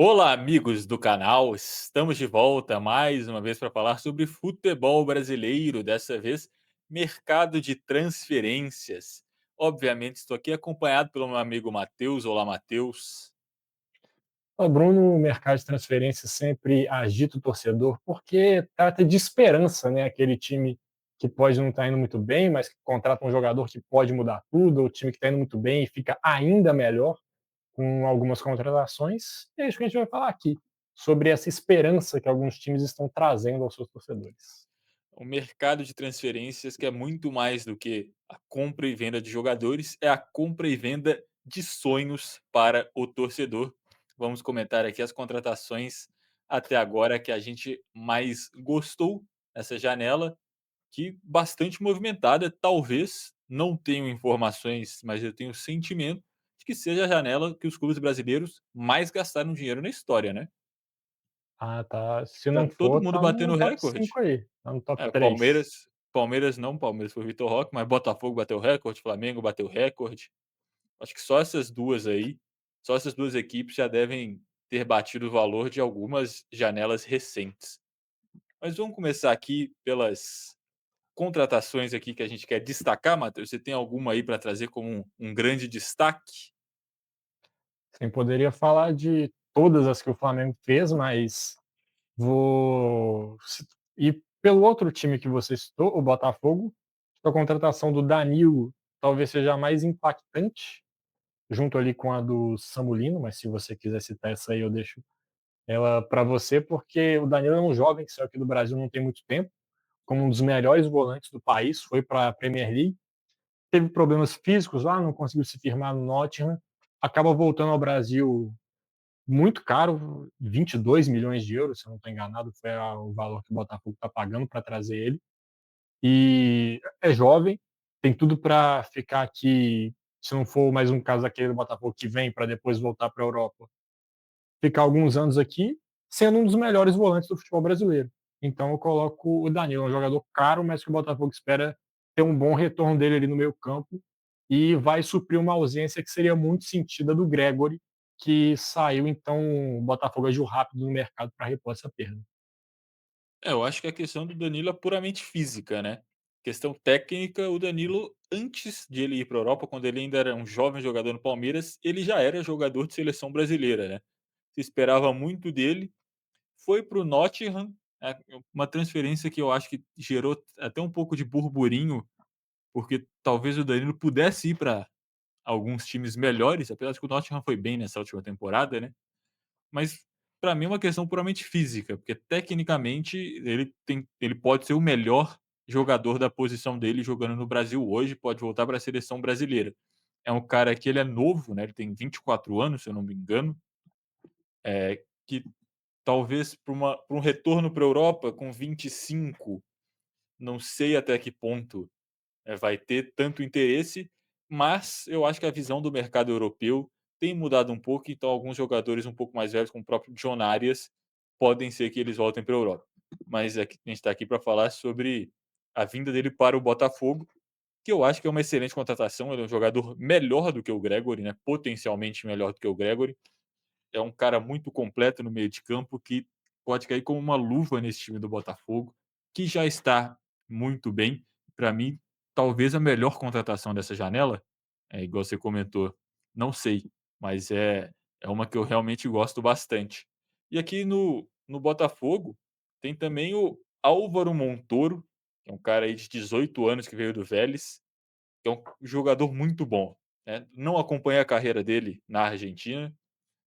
Olá, amigos do canal. Estamos de volta mais uma vez para falar sobre futebol brasileiro, dessa vez mercado de transferências. Obviamente, estou aqui acompanhado pelo meu amigo Matheus. Olá, Matheus. O Bruno, o mercado de transferência sempre agita o torcedor, porque trata de esperança, né? Aquele time que pode não estar indo muito bem, mas que contrata um jogador que pode mudar tudo, o time que está indo muito bem e fica ainda melhor com algumas contratações. E é isso que a gente vai falar aqui, sobre essa esperança que alguns times estão trazendo aos seus torcedores. O mercado de transferências, que é muito mais do que a compra e venda de jogadores, é a compra e venda de sonhos para o torcedor. Vamos comentar aqui as contratações até agora que a gente mais gostou nessa janela, que bastante movimentada. Talvez, não tenho informações, mas eu tenho o sentimento de que seja a janela que os clubes brasileiros mais gastaram dinheiro na história, né? Ah, tá. Se Tá não todo for, mundo tá no batendo top recorde. 5 aí, tá no top É, 3. Palmeiras não, Palmeiras foi o Vitor Roque, mas Botafogo bateu recorde, Flamengo bateu recorde. Acho que só essas 2 aí, só essas 2 equipes já devem ter batido o valor de algumas janelas recentes. Mas vamos começar aqui pelas contratações aqui que a gente quer destacar, Matheus. Você tem alguma aí para trazer como um grande destaque? Sim, poderia falar de todas as que o Flamengo fez, mas ir pelo outro time que você citou, o Botafogo. A contratação do Danilo talvez seja a mais impactante, junto ali com a do Samulino, mas se você quiser citar essa aí, eu deixo ela para você, porque o Danilo é um jovem que saiu aqui do Brasil não tem muito tempo, como um dos melhores volantes do país, foi para a Premier League, teve problemas físicos lá, não conseguiu se firmar no Nottingham, acaba voltando ao Brasil muito caro, 22 milhões de euros, se eu não estou enganado, foi o valor que o Botafogo está pagando para trazer ele. E é jovem, tem tudo para ficar aqui, se não for mais um caso daquele do Botafogo que vem para depois voltar para a Europa, ficar alguns anos aqui, sendo um dos melhores volantes do futebol brasileiro. Então eu coloco o Danilo, um jogador caro, mas que o Botafogo espera ter um bom retorno dele ali no meio campo e vai suprir uma ausência que seria muito sentida do Gregory, que saiu, então o Botafogo agiu rápido no mercado para repor essa perda. É, eu acho que a questão do Danilo é puramente física, né? Questão técnica, o Danilo, antes de ele ir para a Europa, quando ele ainda era um jovem jogador no Palmeiras, ele já era jogador de seleção brasileira, né? Se esperava muito dele, foi para o Nottingham, uma transferência que eu acho que gerou até um pouco de burburinho, porque talvez o Danilo pudesse ir para alguns times melhores, apesar de que o Nottingham foi bem nessa última temporada, né? Mas para mim é uma questão puramente física, porque tecnicamente ele pode ser o melhor jogador da posição dele jogando no Brasil hoje, pode voltar para a seleção brasileira. É um cara que ele é novo, né? Ele tem 24 anos, se eu não me engano, que talvez para um retorno para a Europa com 25, não sei até que ponto vai ter tanto interesse, mas eu acho que a visão do mercado europeu tem mudado um pouco, então alguns jogadores um pouco mais velhos, como o próprio John Arias, podem ser que eles voltem para a Europa. Mas a gente está aqui para falar sobre a vinda dele para o Botafogo, que eu acho que é uma excelente contratação. Ele é um jogador melhor do que o Gregory, né? Potencialmente melhor do que o Gregory. É um cara muito completo no meio de campo que pode cair como uma luva nesse time do Botafogo, que já está muito bem. Para mim, talvez a melhor contratação dessa janela, é igual você comentou, não sei, mas é uma que eu realmente gosto bastante. E aqui no Botafogo tem também o Álvaro Montoro, que é um cara aí de 18 anos que veio do Vélez, que é um jogador muito bom, né? Não acompanhei a carreira dele na Argentina,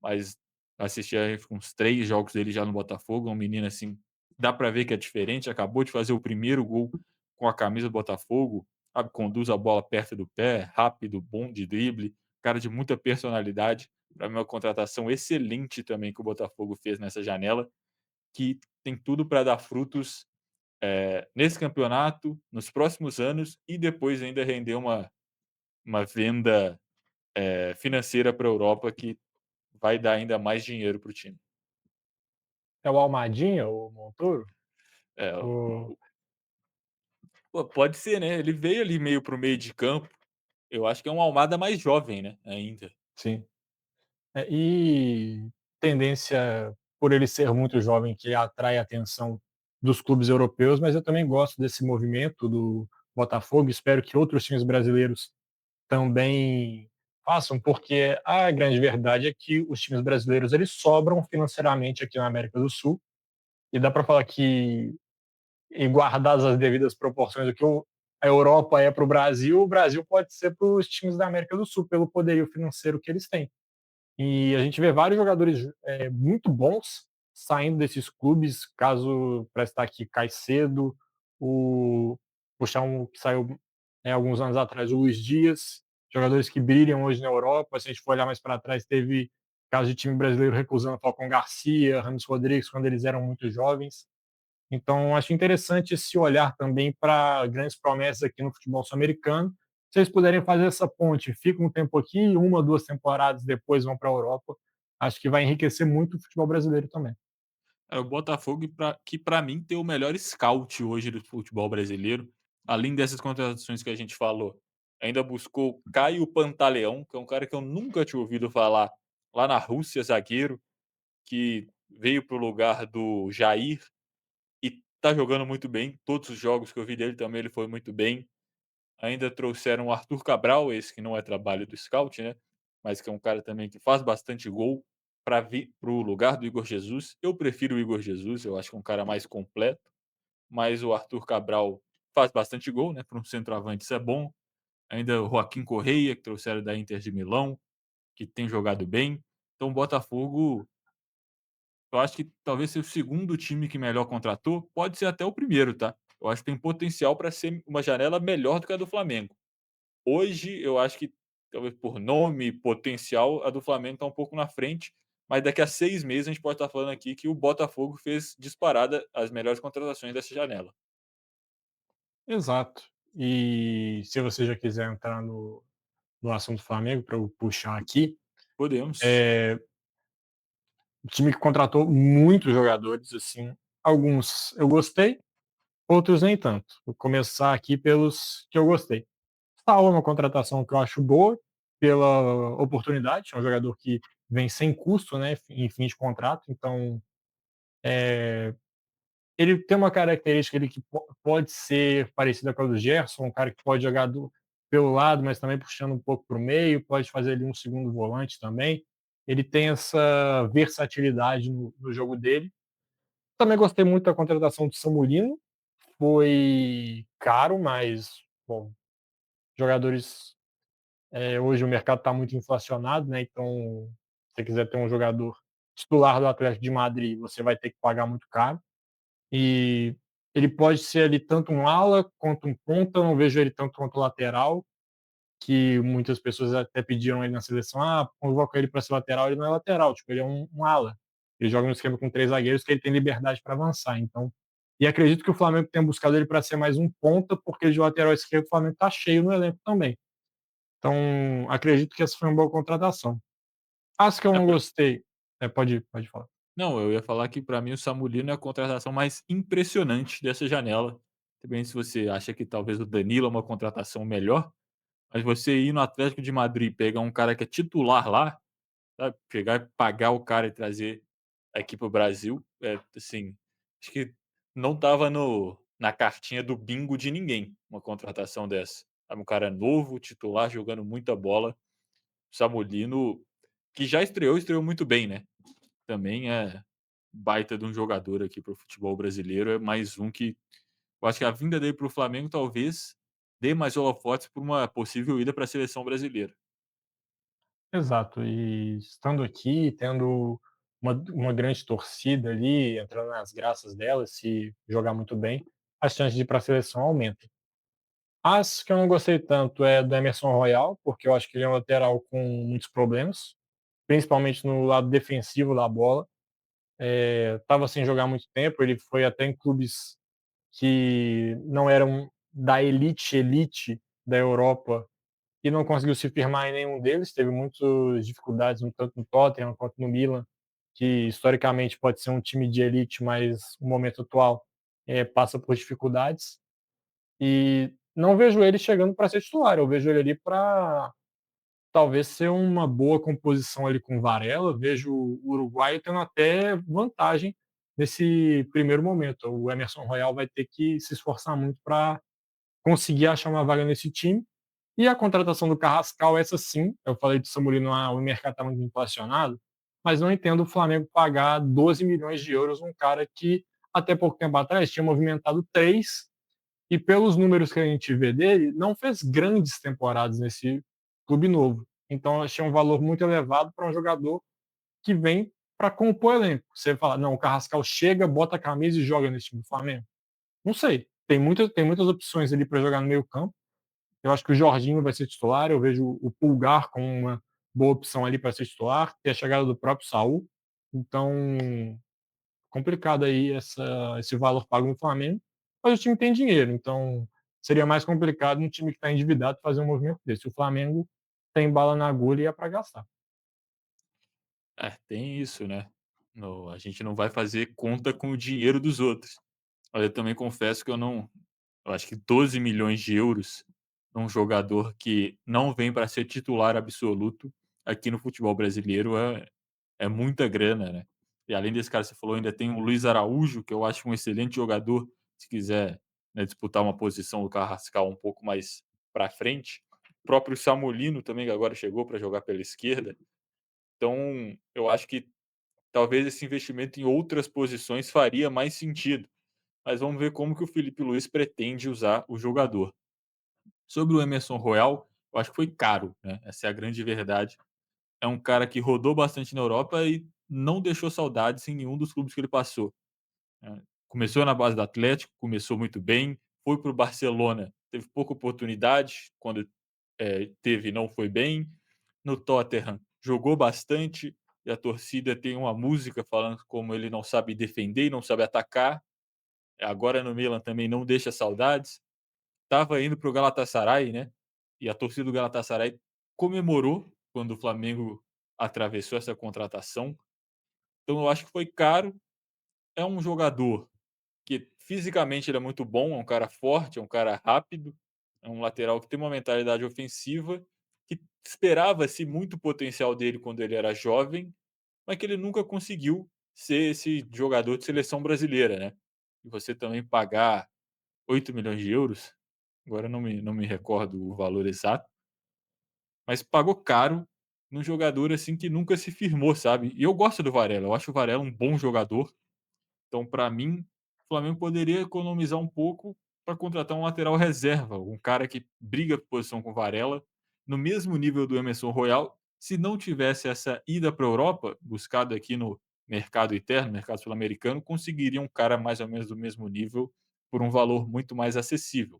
mas assisti a uns 3 jogos dele já no Botafogo. É um menino, assim, dá pra ver que é diferente, acabou de fazer o primeiro gol com a camisa do Botafogo, sabe, conduz a bola perto do pé, rápido, bom de drible, cara de muita personalidade. Pra mim, é uma contratação excelente também que o Botafogo fez nessa janela, que tem tudo para dar frutos, nesse campeonato, nos próximos anos e depois ainda render uma venda, financeira pra Europa que vai dar ainda mais dinheiro para o time. É o Almadinha, o Montoro? É, O, pô, pode ser, né? Ele veio ali meio para o meio de campo. Eu acho que é um Almada mais jovem, né? Ainda. sim. E tendência, por ele ser muito jovem, que atrai a atenção dos clubes europeus, mas eu também gosto desse movimento do Botafogo. Espero que outros times brasileiros também façam, porque a grande verdade é que os times brasileiros eles sobram financeiramente aqui na América do Sul, e dá para falar que, e guardadas as devidas proporções, o que a Europa é para o Brasil pode ser para os times da América do Sul, pelo poderio financeiro que eles têm. E a gente vê vários jogadores muito bons saindo desses clubes, caso para estar aqui Caicedo, o puxar um que saiu alguns anos atrás, o Luiz Dias, jogadores que brilham hoje na Europa. Se a gente for olhar mais para trás, teve caso de time brasileiro recusando Falcão Garcia, Ramos Rodrigues, quando eles eram muito jovens. Então, acho interessante esse olhar também para grandes promessas aqui no futebol sul-americano. Se eles puderem fazer essa ponte, ficam um tempo aqui, uma, duas temporadas depois vão para a Europa, acho que vai enriquecer muito o futebol brasileiro também. É o Botafogo que para mim tem o melhor scout hoje do futebol brasileiro, além dessas contratações que a gente falou. Ainda buscou Caio Pantaleão, que é um cara que eu nunca tinha ouvido falar, lá na Rússia, zagueiro, que veio para o lugar do Jair e tá jogando muito bem. Todos os jogos que eu vi dele também ele foi muito bem. Ainda trouxeram o Arthur Cabral, esse que não é trabalho do scout, né, mas que é um cara também que faz bastante gol, para vir para o lugar do Igor Jesus. Eu prefiro o Igor Jesus, eu acho que é um cara mais completo, mas o Arthur Cabral faz bastante gol, né, para um centroavante isso é bom. Ainda o Joaquim Correia, que trouxeram da Inter de Milão, que tem jogado bem. Então o Botafogo, eu acho que talvez seja o segundo time que melhor contratou, pode ser até o primeiro, tá. Eu acho que tem potencial para ser uma janela melhor do que a do Flamengo. Hoje, eu acho que, talvez por nome, potencial, a do Flamengo está um pouco na frente, mas daqui a 6 meses a gente pode estar falando aqui que o Botafogo fez disparada as melhores contratações dessa janela. Exato. E se você já quiser entrar no assunto Flamengo, para eu puxar aqui, Podemos. é, o time que contratou muitos jogadores, assim, alguns eu gostei, outros nem tanto. Vou começar aqui pelos que eu gostei. Saul é uma contratação que eu acho boa pela oportunidade, é um jogador que vem sem custo, né, em fim de contrato, então ele tem uma característica ali que pode ser parecida com a do Gerson, um cara que pode jogar pelo lado, mas também puxando um pouco para o meio, pode fazer ali um segundo volante também. Ele tem essa versatilidade no jogo dele. Também gostei muito da contratação do Samulino, foi caro, mas bom, jogadores. Hoje o mercado está muito inflacionado, né? Então, se você quiser ter um jogador titular do Atlético de Madrid, você vai ter que pagar muito caro. E ele pode ser ali tanto um ala quanto um ponta. Eu não vejo ele tanto quanto lateral, que muitas pessoas até pediram ele na seleção. Ah, convoca ele para ser lateral. Ele não é lateral, tipo, ele é um ala. Ele joga no esquema com três zagueiros que ele tem liberdade para avançar. Então, e acredito que o Flamengo tenha buscado ele para ser mais um ponta, porque de lateral esquerdo o Flamengo está cheio no elenco também. Então, acredito que essa foi uma boa contratação. As que eu É não pra gostei. Pode falar. Não, eu ia falar que para mim o Samulino é a contratação mais impressionante dessa janela. Também se você acha que talvez o Danilo é uma contratação melhor, mas você ir no Atlético de Madrid e pegar um cara que é titular lá, sabe, pegar e pagar o cara e trazer aqui para o Brasil, assim, acho que não estava no na cartinha do bingo de ninguém, uma contratação dessa. Sabe, um cara novo, titular, jogando muita bola. Samulino, que já estreou, estreou muito bem, né. Também é baita de um jogador aqui para o futebol brasileiro, é mais um que eu acho que a vinda dele para o Flamengo talvez dê mais holofotes para uma possível ida para a seleção brasileira. Exato. E estando aqui, tendo uma grande torcida ali, entrando nas graças dela, se jogar muito bem, as chances de ir para a seleção aumentam. As que eu não gostei tanto é do Emerson Royal, porque eu acho que ele é um lateral com muitos problemas, principalmente no lado defensivo da bola. Estava sem jogar muito tempo, ele foi até em clubes que não eram da elite da Europa e não conseguiu se firmar em nenhum deles. Teve muitas dificuldades, tanto no Tottenham quanto no Milan, que historicamente pode ser um time de elite, mas no momento atual passa por dificuldades. E não vejo ele chegando para ser titular, eu vejo ele ali para talvez ser uma boa composição ali com Varela, vejo o Uruguai tendo até vantagem nesse primeiro momento. O Emerson Royal vai ter que se esforçar muito para conseguir achar uma vaga nesse time. E a contratação do Carrascal, essa sim, eu falei do Samulino, o mercado está muito inflacionado, mas não entendo o Flamengo pagar 12 milhões de euros num cara que até pouco tempo atrás tinha movimentado 3 e pelos números que a gente vê dele, não fez grandes temporadas nesse clube novo. Então eu achei um valor muito elevado para um jogador que vem para compor elenco. Você fala, não, o Carrascal chega, bota a camisa e joga nesse time do Flamengo. Não sei. Tem muitas opções ali para jogar no meio campo. Eu acho que o Jorginho vai ser titular, eu vejo o Pulgar como uma boa opção ali para ser titular, tem a chegada do próprio Saul. Então, complicado aí esse valor pago no Flamengo, mas o time tem dinheiro, então seria mais complicado um time que está endividado fazer um movimento desse. O Flamengo tem bala na agulha e é para gastar. É, tem isso, né. A gente não vai fazer conta com o dinheiro dos outros. Olha, eu também confesso que eu acho que 12 milhões de euros num jogador que não vem para ser titular absoluto aqui no futebol brasileiro é muita grana, né. E além desse cara que você falou, ainda tem o Luiz Araújo, que eu acho um excelente jogador, se quiser, né, disputar uma posição do Carrascal um pouco mais para frente. O próprio Samulino também, que agora chegou para jogar pela esquerda. Então, eu acho que talvez esse investimento em outras posições faria mais sentido, mas vamos ver como que o Felipe Luiz pretende usar o jogador. Sobre o Emerson Royal, eu acho que foi caro, né, essa é a grande verdade. É um cara que rodou bastante na Europa e não deixou saudades em nenhum dos clubes que ele passou, né. Começou na base do Atlético, começou muito bem, foi para o Barcelona, teve pouca oportunidade, quando, teve não foi bem. No Tottenham jogou bastante e a torcida tem uma música falando como ele não sabe defender e não sabe atacar. Agora no Milan também não deixa saudades. Estava indo para o Galatasaray, né, e a torcida do Galatasaray comemorou quando o Flamengo atravessou essa contratação. Então eu acho que foi caro. É um jogador que fisicamente ele é muito bom, é um cara forte, é um cara rápido, é um lateral que tem uma mentalidade ofensiva, que esperava-se muito potencial dele quando ele era jovem, mas que ele nunca conseguiu ser esse jogador de seleção brasileira, né. E você também pagar 8 milhões de euros, agora eu não me recordo o valor exato, mas pagou caro num jogador, assim, que nunca se firmou, sabe. E eu gosto do Varela, eu acho o Varela um bom jogador, então para mim, o Flamengo poderia economizar um pouco para contratar um lateral reserva, um cara que briga por posição com o Varela, no mesmo nível do Emerson Royal, se não tivesse essa ida para a Europa, buscado aqui no mercado interno, mercado sul-americano, conseguiria um cara mais ou menos do mesmo nível, por um valor muito mais acessível.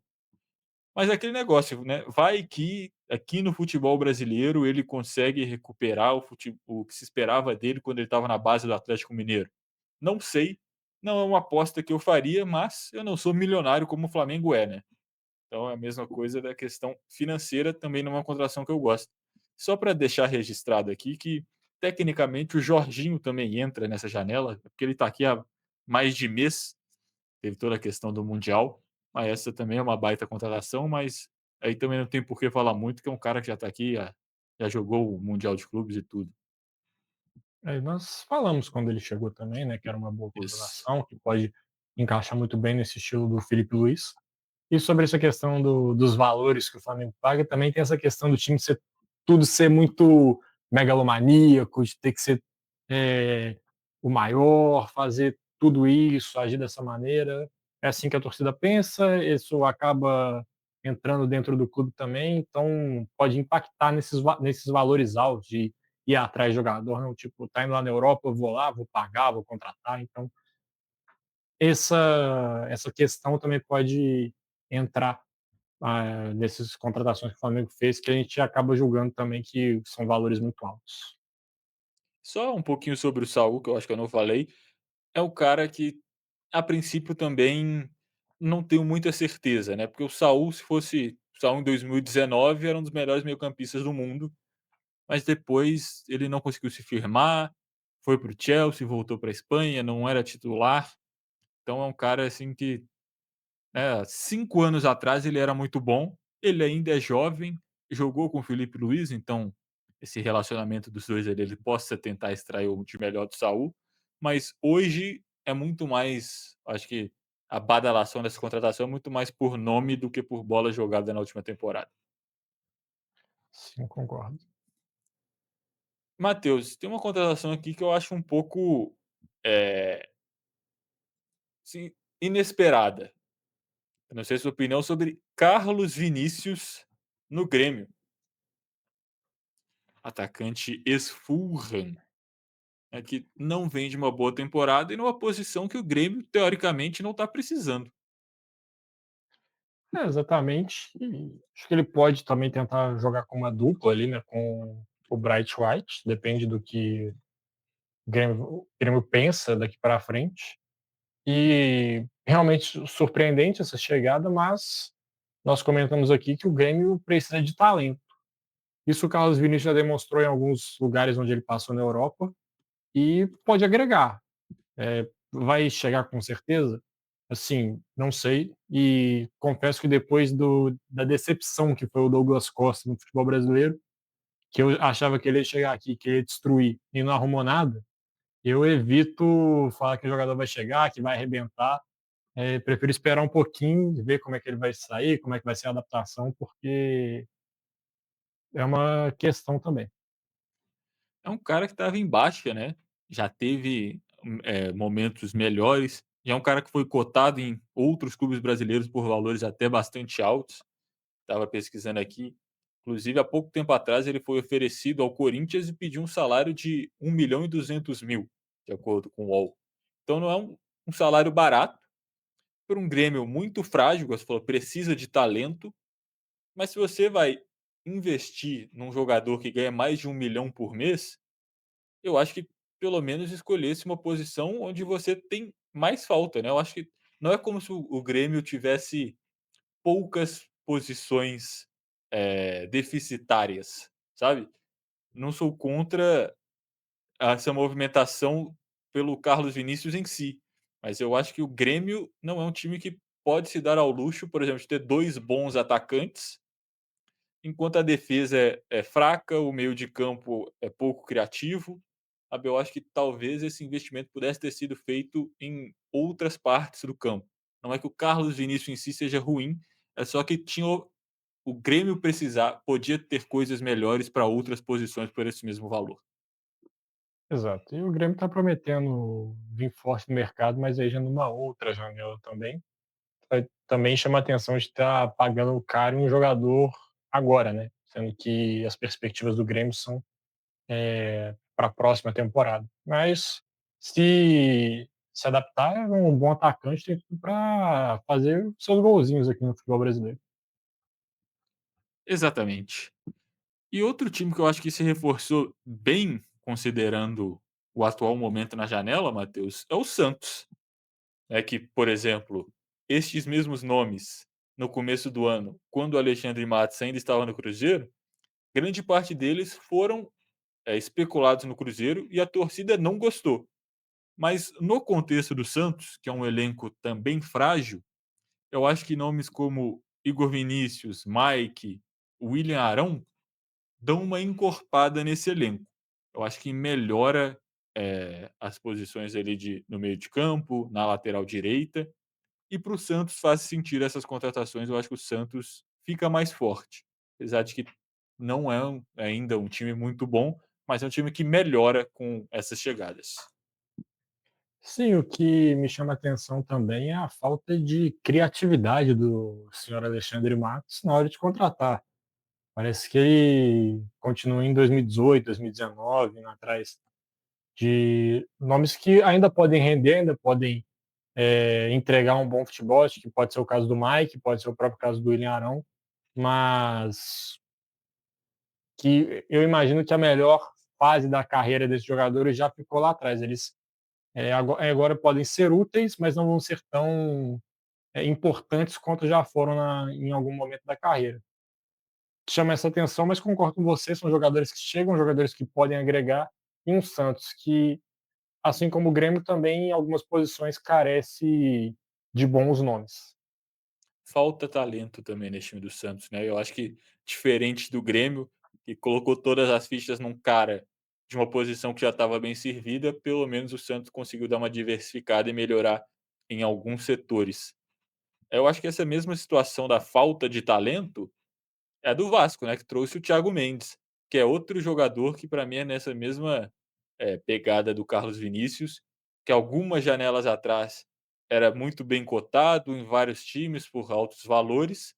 Mas é aquele negócio, né, vai que aqui no futebol brasileiro ele consegue recuperar o que se esperava dele quando ele estava na base do Atlético Mineiro. Não sei, não é uma aposta que eu faria, mas eu não sou milionário como o Flamengo é, né. Então é a mesma coisa da questão financeira, também não é uma contratação que eu gosto. Só para deixar registrado aqui que, tecnicamente, o Jorginho também entra nessa janela, porque ele está aqui há mais de mês, teve toda a questão do mundial, mas essa também é uma baita contratação, mas aí também não tem por que falar muito, que é um cara que já está aqui, já jogou o mundial de clubes e tudo. Nós falamos quando ele chegou também, né, que era uma boa Isso. contratação, que pode encaixar muito bem nesse estilo do Felipe Luiz. E sobre essa questão dos valores que o Flamengo paga, também tem essa questão do time ser tudo ser muito megalomaníaco, de ter que ser o maior, fazer tudo isso, agir dessa maneira. É assim que a torcida pensa, isso acaba entrando dentro do clube também, então pode impactar nesses valores altos de ir atrás de jogador, não, tipo, tá indo lá na Europa, eu vou lá, vou pagar, vou contratar, então essa questão também pode entrar nessas contratações que o Flamengo fez, que a gente acaba julgando também que são valores muito altos. Só um pouquinho sobre o Saul, que eu acho que eu não falei, é o cara que, a princípio, também não tenho muita certeza, né, porque o Saul, se fosse o Saul em 2019, era um dos melhores meio-campistas do mundo, mas depois ele não conseguiu se firmar, foi para o Chelsea, voltou para a Espanha, não era titular, então é um cara, assim, que, né, 5 anos atrás ele era muito bom, ele ainda é jovem, jogou com o Felipe Luiz, então esse relacionamento dos 2 ali, ele possa tentar extrair o de melhor do Saul, mas hoje é muito mais, acho que a badalação dessa contratação é muito mais por nome do que por bola jogada na última temporada. Sim, concordo. Matheus, tem uma contratação aqui que eu acho um pouco, eh, assim, inesperada. Eu não sei a sua opinião sobre Carlos Vinícius no Grêmio, atacante ex-Fulham, né, que não vem de uma boa temporada e numa posição que o Grêmio teoricamente não está precisando. É, exatamente. E acho que ele pode também tentar jogar com uma dupla ali, né, com o Bright White, depende do que o Grêmio pensa daqui para frente. E realmente surpreendente essa chegada, mas nós comentamos aqui que o Grêmio precisa de talento. Isso o Carlos Vinícius já demonstrou em alguns lugares onde ele passou na Europa e pode agregar. Vai chegar com certeza? Assim, não sei. E confesso que depois da decepção que foi o Douglas Costa no futebol brasileiro, que eu achava que ele ia chegar aqui, que ele ia destruir e não arrumou nada, eu evito falar que o jogador vai chegar, que vai arrebentar. Prefiro esperar um pouquinho, ver como é que ele vai sair, como é que vai ser a adaptação, porque é uma questão também. É um cara que estava em baixa, né, já teve, momentos melhores, e é um cara que foi cotado em outros clubes brasileiros por valores até bastante altos. Estava pesquisando aqui, inclusive há pouco tempo atrás ele foi oferecido ao Corinthians e pediu um salário de 1.200.000, de acordo com o UOL. Então não é um salário barato, por um Grêmio muito frágil, como você falou, precisa de talento, mas se você vai investir num jogador que ganha mais de 1.000.000 por mês, eu acho que pelo menos escolhesse uma posição onde você tem mais falta, né. Eu acho que não é como se o Grêmio tivesse poucas posições, deficitárias, sabe. Não sou contra essa movimentação pelo Carlos Vinícius em si, mas eu acho que o Grêmio não é um time que pode se dar ao luxo, por exemplo, de ter 2 bons atacantes, enquanto a defesa é fraca, o meio de campo é pouco criativo. Sabe, eu acho que talvez esse investimento pudesse ter sido feito em outras partes do campo. Não é que o Carlos Vinícius em si seja ruim, é só que tinha o Grêmio precisar podia ter coisas melhores para outras posições por esse mesmo valor. Exato. E o Grêmio está prometendo vir forte no mercado, mas aí já numa outra janela também. Também chama a atenção de estar pagando caro em um jogador agora, né? Sendo que as perspectivas do Grêmio são para a próxima temporada. Mas se adaptar, é um bom atacante, tem tudo para fazer seus golzinhos aqui no futebol brasileiro. Exatamente. E outro time que eu acho que se reforçou bem, considerando o atual momento na janela, Matheus, é o Santos. É que, por exemplo, estes mesmos nomes, no começo do ano, quando o Alexandre Matos ainda estava no Cruzeiro, grande parte deles foram, especulados no Cruzeiro e a torcida não gostou. Mas no contexto do Santos, que é um elenco também frágil, eu acho que nomes como Igor Vinícius, Mike, William Arão dão uma encorpada nesse elenco. Eu acho que melhora, as posições ali no meio de campo, na lateral direita, e para o Santos faz sentido essas contratações, eu acho que o Santos fica mais forte, apesar de que não é ainda um time muito bom, mas é um time que melhora com essas chegadas. Sim, o que me chama a atenção também é a falta de criatividade do senhor Alexandre Matos na hora de contratar. Parece que ele continua em 2018, 2019, indo atrás de nomes que ainda podem render, ainda podem entregar um bom futebol. Acho que pode ser o caso do Mike, pode ser o próprio caso do William Arão, mas que eu imagino que a melhor fase da carreira desses jogadores já ficou lá atrás. Eles agora podem ser úteis, mas não vão ser tão importantes quanto já foram em algum momento da carreira. Chama essa atenção, mas concordo com você, são jogadores que chegam, jogadores que podem agregar, e um Santos que, assim como o Grêmio, também em algumas posições carece de bons nomes. Falta talento também nesse time do Santos, né, eu acho que diferente do Grêmio, que colocou todas as fichas num cara de uma posição que já estava bem servida, pelo menos o Santos conseguiu dar uma diversificada e melhorar em alguns setores. Eu acho que essa mesma situação da falta de talento é do Vasco, né, que trouxe o Thiago Mendes, que é outro jogador que para mim é nessa mesma, pegada do Carlos Vinícius, que algumas janelas atrás era muito bem cotado em vários times por altos valores,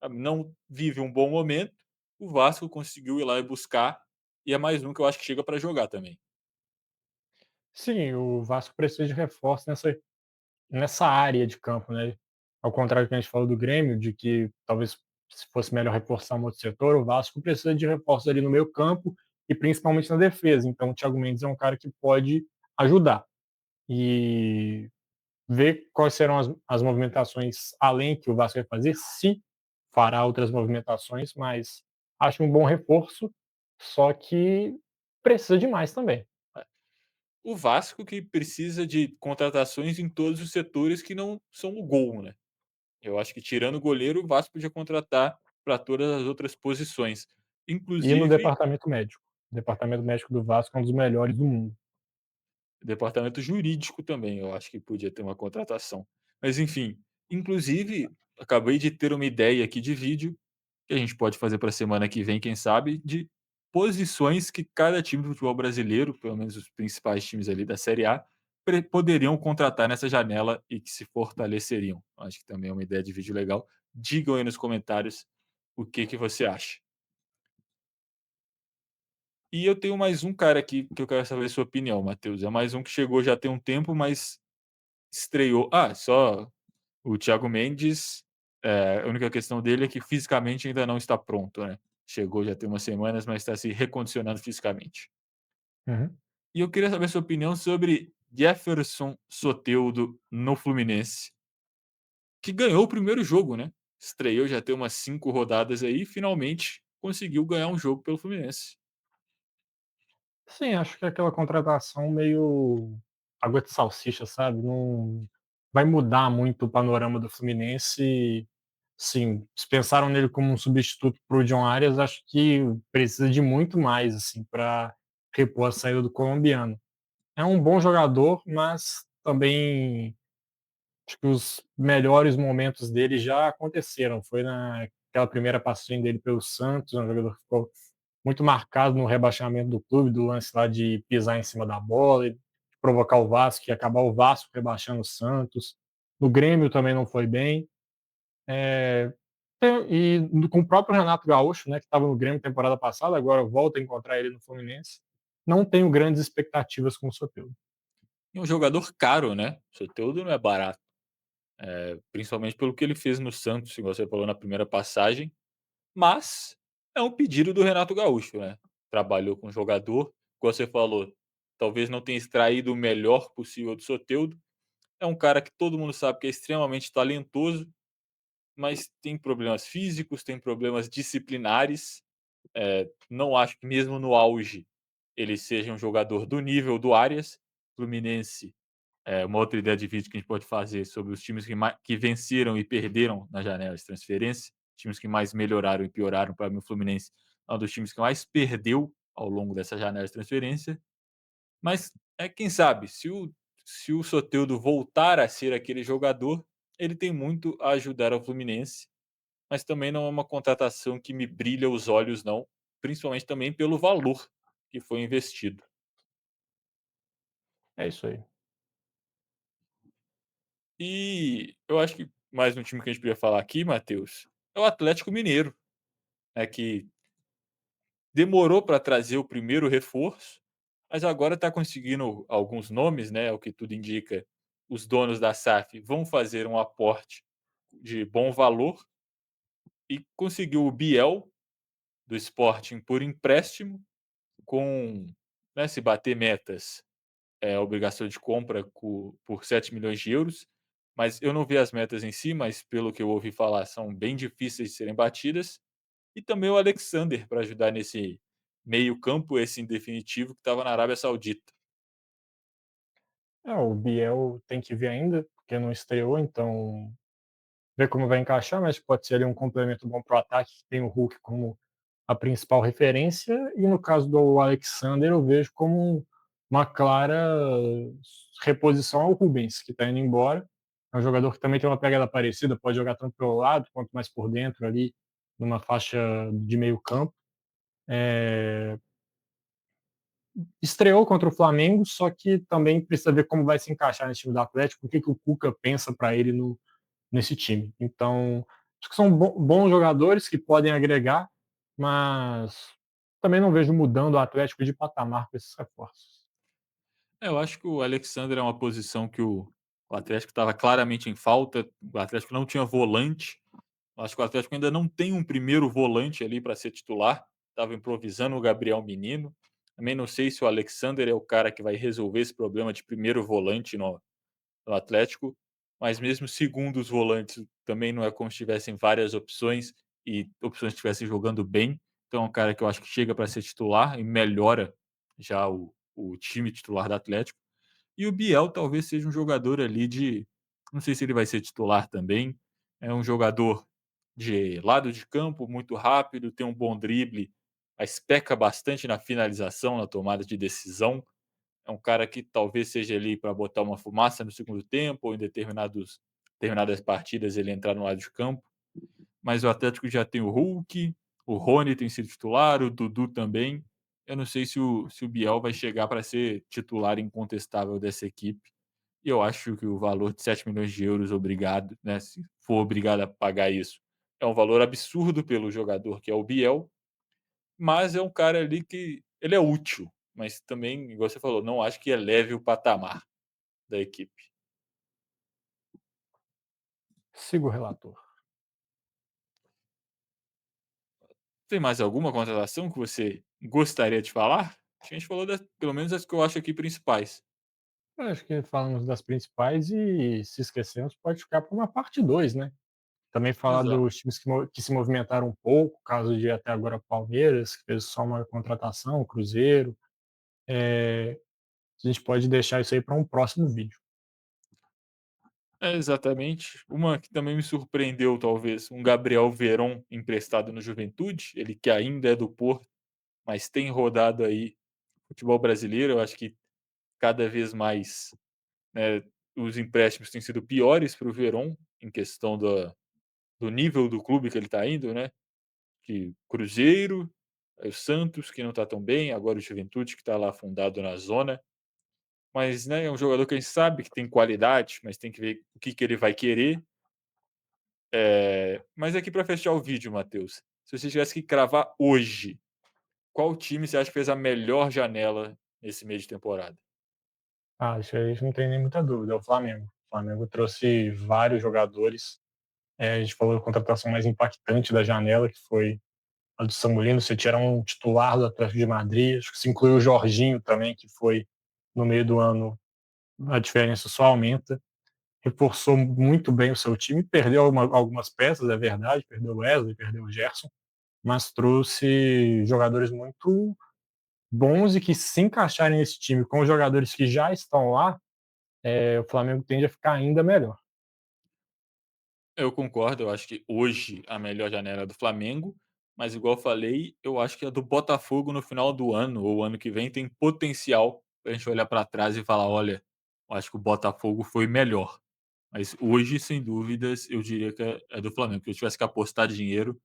não vive um bom momento, o Vasco conseguiu ir lá e buscar, e é mais um que eu acho que chega para jogar também. Sim, o Vasco precisa de reforço nessa área de campo, né. Ao contrário do que a gente falou do Grêmio, de que talvez se fosse melhor reforçar um outro setor, o Vasco precisa de reforços ali no meio-campo e principalmente na defesa. Então o Thiago Mendes é um cara que pode ajudar. E ver quais serão as movimentações além que o Vasco vai fazer, se fará outras movimentações, mas acho um bom reforço, só que precisa de mais também. O Vasco que precisa de contratações em todos os setores que não são o gol, né. Eu acho que tirando o goleiro, o Vasco podia contratar para todas as outras posições. E no Inclusive, departamento médico. O departamento médico do Vasco é um dos melhores do mundo. departamento jurídico também, eu acho que podia ter uma contratação. Mas enfim, inclusive, acabei de ter uma ideia aqui de vídeo, que a gente pode fazer para a semana que vem, quem sabe, de posições que cada time do futebol brasileiro, pelo menos os principais times ali da Série A, poderiam contratar nessa janela e que se fortaleceriam. Acho que também é uma ideia de vídeo legal. Digam aí nos comentários o que, que você acha. E eu tenho mais um cara aqui que eu quero saber a sua opinião, Matheus. É mais um que chegou já tem um tempo, mas estreou. Só o Thiago Mendes. A única questão dele é que fisicamente ainda não está pronto, né? Chegou já tem umas semanas, mas está se recondicionando fisicamente. Uhum. E eu queria saber a sua opinião sobre Jefferson Soteldo no Fluminense, que ganhou o primeiro jogo, né? Estreou já tem umas 5 rodadas aí e finalmente conseguiu ganhar um jogo pelo Fluminense. Sim, acho que é aquela contratação meio água de salsicha, sabe, não vai mudar muito o panorama do Fluminense. Sim, se pensaram nele como um substituto para o John Arias, acho que precisa de muito mais, assim, para repor a saída do colombiano. É um bom jogador, mas também acho que os melhores momentos dele já aconteceram. Foi naquela primeira passagem dele pelo Santos, um jogador que ficou muito marcado no rebaixamento do clube, do lance lá de pisar em cima da bola e provocar o Vasco e acabar o Vasco rebaixando o Santos. No Grêmio também não foi bem. Eh, com o próprio Renato Gaúcho, né, que estava no Grêmio temporada passada, agora volta a encontrar ele no Fluminense. Não tenho grandes expectativas com o Soteldo. E um jogador caro, né? O Soteldo não é barato. Principalmente pelo que ele fez no Santos, igual você falou na primeira passagem, mas é um pedido do Renato Gaúcho, né. Trabalhou com o jogador, igual você falou, talvez não tenha extraído o melhor possível do Soteldo, é um cara que todo mundo sabe que é extremamente talentoso, mas tem problemas físicos, tem problemas disciplinares, não acho que mesmo no auge ele seja um jogador do nível do Arias. Fluminense, uma outra ideia de vídeo que a gente pode fazer sobre os times que venceram e perderam na janela de transferência, times que mais melhoraram e pioraram. Para mim, o Fluminense é um dos times que mais perdeu ao longo dessa janela de transferência. Mas quem sabe, se o Soteldo voltar a ser aquele jogador, ele tem muito a ajudar ao Fluminense, mas também não é uma contratação que me brilha os olhos, não, principalmente também pelo valor que foi investido. É isso aí. E eu acho que mais um time que a gente podia falar aqui, Matheus, é o Atlético Mineiro, né, que demorou para trazer o primeiro reforço, mas agora está conseguindo alguns nomes, né, o que tudo indica, os donos da SAF vão fazer um aporte de bom valor e conseguiu o Biel, do Sporting, por empréstimo, com, né, se bater metas, obrigação de compra por 7 milhões de euros, mas eu não vi as metas em si, mas pelo que eu ouvi falar, são bem difíceis de serem batidas. E também o Alexander para ajudar nesse meio-campo, esse em definitivo, que estava na Arábia Saudita. É, o Biel tem que ver ainda, porque não estreou, então ver como vai encaixar, mas pode ser ali um complemento bom para o ataque, que tem o Hulk como a principal referência, e no caso do Alexander eu vejo como uma clara reposição ao Rubens, que está indo embora. É um jogador que também tem uma pegada parecida, pode jogar tanto pelo lado quanto mais por dentro ali, numa faixa de meio campo. É, estreou contra o Flamengo, só que também precisa ver como vai se encaixar nesse time do Atlético, o que, que o Cuca pensa para ele nesse time. Então, acho que são bons jogadores que podem agregar, mas também não vejo mudando o Atlético de patamar com esses reforços. Eu acho que o Alexander é uma posição que o Atlético estava claramente em falta, o Atlético não tinha volante, eu acho que o Atlético ainda não tem um primeiro volante ali para ser titular, estava improvisando o Gabriel Menino, também não sei se o Alexander é o cara que vai resolver esse problema de primeiro volante no Atlético, mas mesmo segundo os volantes também não é como se tivessem várias opções e opções que estivessem jogando bem. Então é um cara que eu acho que chega para ser titular e melhora já o time titular do Atlético. E o Biel talvez seja um jogador ali de. Não sei se ele vai ser titular também. É um jogador de lado de campo, muito rápido, tem um bom drible, mas peca bastante na finalização, na tomada de decisão. É um cara que talvez seja ali para botar uma fumaça no segundo tempo ou em determinadas partidas ele entrar no lado de campo. Mas o Atlético já tem o Hulk, o Rony tem sido titular, o Dudu também. Eu não sei se o Biel vai chegar para ser titular incontestável dessa equipe. E eu acho que o valor de 7 milhões de euros obrigado, né, se for obrigado a pagar isso, é um valor absurdo pelo jogador que é o Biel, mas é um cara ali que ele é útil, mas também, igual você falou, não acho que eleve o patamar da equipe. Sigo o relator. Tem mais alguma contratação que você gostaria de falar? Acho que a gente falou das pelo menos as que eu acho aqui principais. Eu acho que falamos das principais e, se esquecemos, pode ficar para uma parte 2, né? Também falar Exato. dos times que se movimentaram um pouco, caso de até agora Palmeiras, que fez só uma contratação, Cruzeiro. A gente pode deixar isso aí para um próximo vídeo. É, exatamente. Uma que também me surpreendeu talvez, um Gabriel Veron emprestado no Juventude, ele que ainda é do Porto, mas tem rodado aí futebol brasileiro, eu acho que cada vez mais, né, os empréstimos têm sido piores para o Veron, em questão do nível do clube que ele está indo, né, que Cruzeiro, aí o Santos que não está tão bem, agora o Juventude que está lá afundado na zona, mas, né, é um jogador que a gente sabe que tem qualidade, mas tem que ver o que que ele vai querer. Mas aqui para fechar o vídeo, Matheus, se você tivesse que cravar hoje, qual time você acha que fez a melhor janela nesse meio de temporada? Ah, isso aí não tem nem muita dúvida, é o Flamengo. O Flamengo trouxe vários jogadores. A gente falou da contratação mais impactante da janela, que foi a do Samulino. Você tira um titular do Atlético de Madrid, acho que se inclui o Jorginho também, que foi no meio do ano, a diferença só aumenta. Reforçou muito bem o seu time, perdeu algumas peças, é verdade, perdeu o Wesley, perdeu o Gerson, mas trouxe jogadores muito bons e que, se encaixarem nesse time com os jogadores que já estão lá, o Flamengo tende a ficar ainda melhor. Eu concordo, eu acho que hoje a melhor janela é do Flamengo, mas igual eu falei, eu acho que a do Botafogo no final do ano ou ano que vem tem potencial para a gente olhar para trás e falar: olha, eu acho que o Botafogo foi melhor. Mas hoje, sem dúvidas, eu diria que é do Flamengo. Se eu tivesse que apostar dinheiro,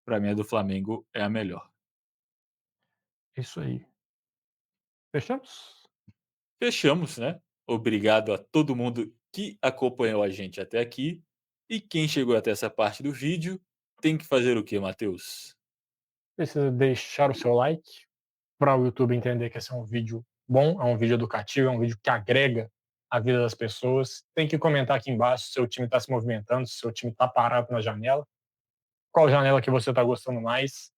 para mim a do Flamengo é a melhor. É isso aí. Fechamos? Fechamos, né? Obrigado a todo mundo que acompanhou a gente até aqui. E quem chegou até essa parte do vídeo tem que fazer o que, Matheus? Precisa deixar o seu like para o YouTube entender que esse é um vídeo bom, é um vídeo educativo, é um vídeo que agrega a vida das pessoas. Tem que comentar aqui embaixo se seu time está se movimentando, se seu time está parado na janela, qual janela que você está gostando mais.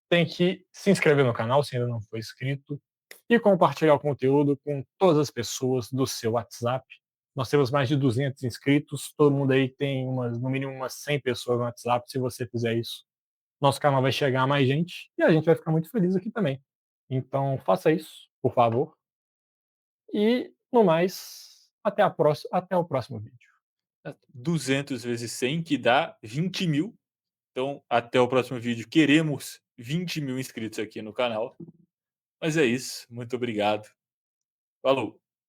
Tem que se inscrever no canal se ainda não for inscrito e compartilhar o conteúdo com todas as pessoas do seu WhatsApp. Nós temos mais de 200 inscritos, todo mundo aí tem no mínimo umas 100 pessoas no WhatsApp. Se você fizer isso, nosso canal vai chegar a mais gente e a gente vai ficar muito feliz aqui também. Então faça isso, por favor. E no mais, até o próximo vídeo. 200 vezes 100 que dá 20 mil. Então, até o próximo vídeo. Queremos 20.000 inscritos aqui no canal. Mas é isso, muito obrigado. Falou.